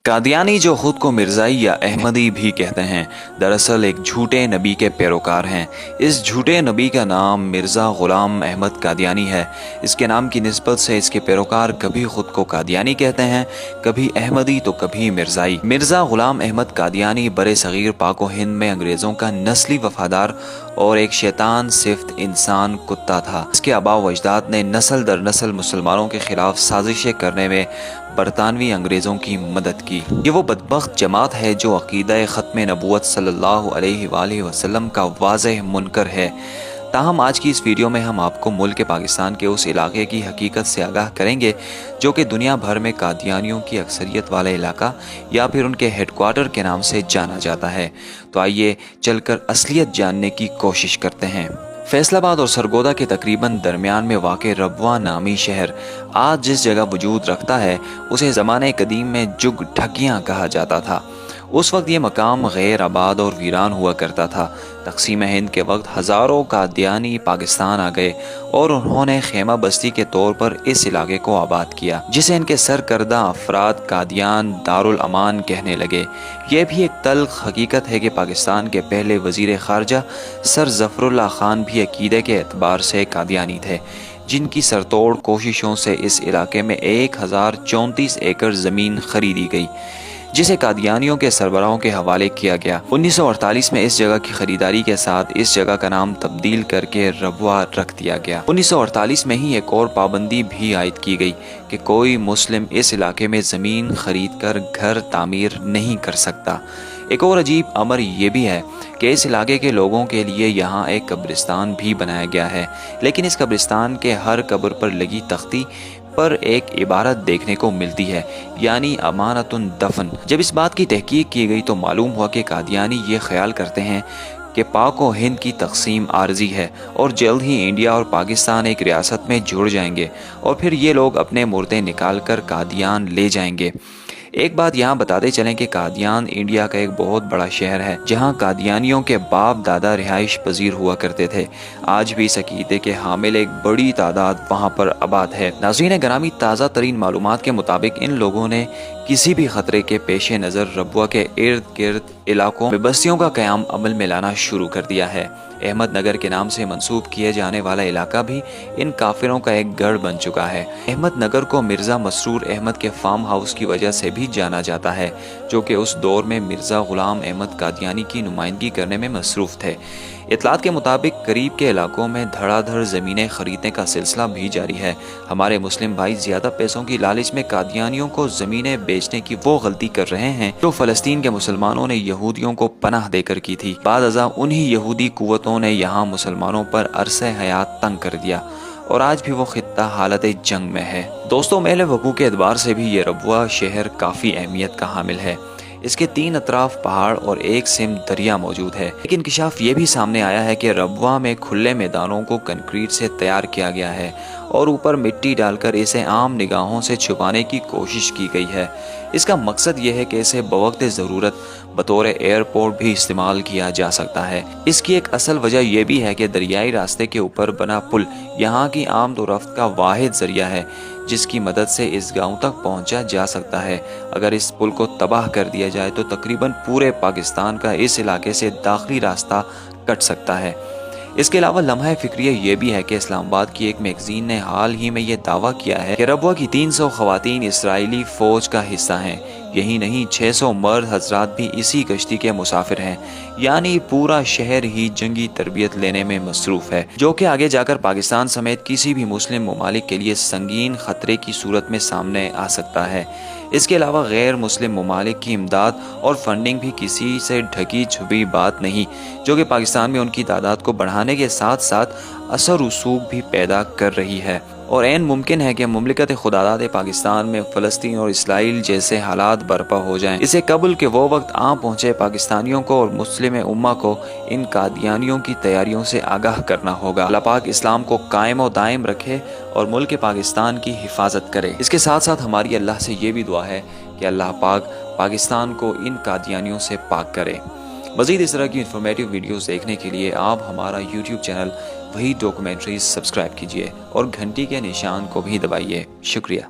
कादियानी, जो खुद को मिर्ज़ाई या अहमदी भी कहते हैं, दरअसल एक झूठे नबी के पैरोकार हैं। इस झूठे नबी का नाम मिर्ज़ा ग़ुलाम अहमद कादियानी है। इसके नाम की निस्बत से इसके पैरोकार कभी खुद को कादियानी कहते हैं, कभी अहमदी तो कभी मिर्ज़ाई। मिर्ज़ा ग़ुलाम अहमद कादियानी बरे सग़ीर पाक व हिंद में अंग्रेज़ों का नस्ली वफ़ादार और एक शैतान सिफ्त इंसान कुत्ता था। इसके आबा व अजदाद ने नस्ल दर नस्ल मुसलमानों के ख़िलाफ़ साजिशें करने में बरतानवी अंग्रेज़ों की मदद की। ये वो बदबख्त जमात है जो अक़ीदा ख़त्म नबूवत सल्लल्लाहु अलैहि वसल्लम का वाज़ेह मुनकर है। ताहम आज की इस वीडियो में हम आपको मुल्क पाकिस्तान के उस इलाके की हकीकत से आगाह करेंगे जो कि दुनिया भर में कादियानियों की अक्सरियत वाला इलाका या फिर उनके हेडक्वार्टर के नाम से जाना जाता है। तो आइए चलकर असलियत जानने की कोशिश करते हैं। फैसलाबाद और सरगोदा के तकरीबन दरमियान में वाक़े रबवा नामी शहर आज जिस जगह वजूद रखता है उसे ज़माने कदीम में जुग ढकियाँ कहा जाता था। उस वक्त ये मकाम गैर आबाद और वीरान हुआ करता था। तक़सीम हिंद के वक्त हज़ारों कादियानी पाकिस्तान आ गए और उन्होंने खेमा बस्ती के तौर पर इस इलाके को आबाद किया, जिसे इनके सरकर्दा अफराद कादियान दारुल अमान कहने लगे। ये भी एक तल्ख़ हकीकत है कि पाकिस्तान के पहले वज़ीर ख़ारजा सर ज़फ़रुल्लाह ख़ान भी अक़ीदे के एतबार से कादियानी थे, जिनकी सरतोड़ कोशिशों से इस इलाके में 1034 एकड़ ज़मीन खरीदी गई, जिसे कादियानियों के सरबराहों के हवाले किया गया। 1948 में इस जगह की खरीदारी के साथ इस जगह का नाम तब्दील करके रबवा रख दिया गया। 1948 में ही एक और पाबंदी भी आयद की गई कि कोई मुस्लिम इस इलाके में ज़मीन खरीद कर घर तामीर नहीं कर सकता। एक और अजीब अमर ये भी है कि इस इलाके के लोगों के लिए यहाँ एक कब्रिस्तान भी बनाया गया है, लेकिन इस कब्रिस्तान के हर कब्र पर लगी तख्ती पर एक इबारत देखने को मिलती है, यानी अमानतुन दफन। जब इस बात की तहकीक की गई तो मालूम हुआ कि कादियानी ये ख्याल करते हैं कि पाक व हिंद की तकसीम आर्जी है और जल्द ही इंडिया और पाकिस्तान एक रियासत में जुड़ जाएंगे और फिर ये लोग अपने मुर्दे निकाल कर कादियान ले जाएंगे। एक बात यहाँ बताते चलें कि कादियान इंडिया का एक बहुत बड़ा शहर है जहाँ कादियानियों के बाप दादा रिहाइश पजीर हुआ करते थे। आज भी इस अक़ीदे के हामिल एक बड़ी तादाद वहाँ पर आबाद है। नाज़रीन ग्रामी, ताज़ा तरीन मालूमात के मुताबिक इन लोगों ने किसी भी खतरे के पेश नज़र रबवा के इर्द गिर्द इलाकों में बस्तियों का क़याम अमल में लाना शुरू कर दिया है। अहमद नगर के नाम से मंसूब किए जाने वाला इलाका भी इन काफिरों का एक गढ़ बन चुका है। अहमद नगर को मिर्ज़ा मसरूर अहमद के फार्म हाउस की वजह से भी जाना जाता है, जो कि उस दौर में मिर्ज़ा ग़ुलाम अहमद कादियानी की नुमाइंदगी करने में मसरूफ़ थे। इतलात के मुताबिक करीब के इलाकों में धड़ाधड़ ज़मीनें खरीदने का सिलसिला भी जारी है। हमारे मुस्लिम भाई ज़्यादा पैसों की लालच में कादियानियों को ज़मीनें बेचने की वो गलती कर रहे हैं जो फ़लस्तीन के मुसलमानों ने यहूदियों को पनाह देकर की थी। बाद अज़ा उन्हीं यहूदी कुव्वतों ने यहाँ मुसलमानों पर अरसे हयात तंग कर दिया और आज भी वो खित्ता हालत जंग में है। दोस्तों, मेल वकूअ के एतबार से भी ये रबवा शहर काफ़ी अहमियत का हामिल है। इसके 3 अतराफ पहाड़ और एक सिम दरिया मौजूद है। एक इंकशाफ ये भी सामने आया है कि रबवा में खुले मैदानों को कंक्रीट से तैयार किया गया है और ऊपर मिट्टी डालकर इसे आम निगाहों से छुपाने की कोशिश की गई है। इसका मकसद ये है कि इसे बवक्त ज़रूरत बतौर एयरपोर्ट भी इस्तेमाल किया जा सकता है। इसकी एक असल वजह यह भी है कि दरियाई रास्ते के ऊपर बना पुल यहाँ की आमद व रफ्त का वाहिद ज़रिया है जिसकी मदद से इस गांव तक पहुंचा जा सकता है। अगर इस पुल को तबाह कर दिया जाए तो तकरीबन पूरे पाकिस्तान का इस इलाके से दाखिली रास्ता कट सकता है। इसके अलावा लम्हा फिक्रिया ये भी है कि इस्लामाबाद की एक मैगजीन ने हाल ही में ये दावा किया है कि रबवा की 300 खवातीन इसराइली फ़ौज का हिस्सा हैं। यही नहीं, 600 मर्द हजरात भी इसी कश्ती के मुसाफिर हैं, यानी पूरा शहर ही जंगी तरबियत लेने में मसरूफ़ है, जो कि आगे जाकर पाकिस्तान समेत किसी भी मुस्लिम ममालिक के लिए संगीन खतरे की सूरत में सामने आ सकता है। इसके अलावा गैर मुस्लिम ममालिक की इमदाद और फंडिंग भी किसी से ढकी छुपी बात नहीं, जो कि पाकिस्तान में उनकी तादाद को बढ़ाने के साथ साथ असर रसूख भी पैदा कर रही है। और ऐन मुमकिन है कि मुमलिकत खुदादाद पाकिस्तान में फ़लस्तीन और इसराइल जैसे हालात बर्पा हो जाएं। इसे कबल के वो वक्त आ पहुँचे पाकिस्तानियों को और मुस्लिम उम्मा को इन कादियानियों की तैयारियों से आगाह करना होगा। अल्लाह पाक इस्लाम को कायम और दायम रखे और मुल्क पाकिस्तान की हिफाजत करे। इसके साथ साथ हमारी अल्लाह से ये भी दुआ है कि अल्लाह पाक पाकिस्तान को इन कादियानियों से पाक करे। मज़ीद इस तरह की इन्फॉर्मेटिव वीडियोस देखने के लिए आप हमारा यूट्यूब चैनल वही डॉक्यूमेंट्रीज सब्सक्राइब कीजिए और घंटी के निशान को भी दबाइए। शुक्रिया।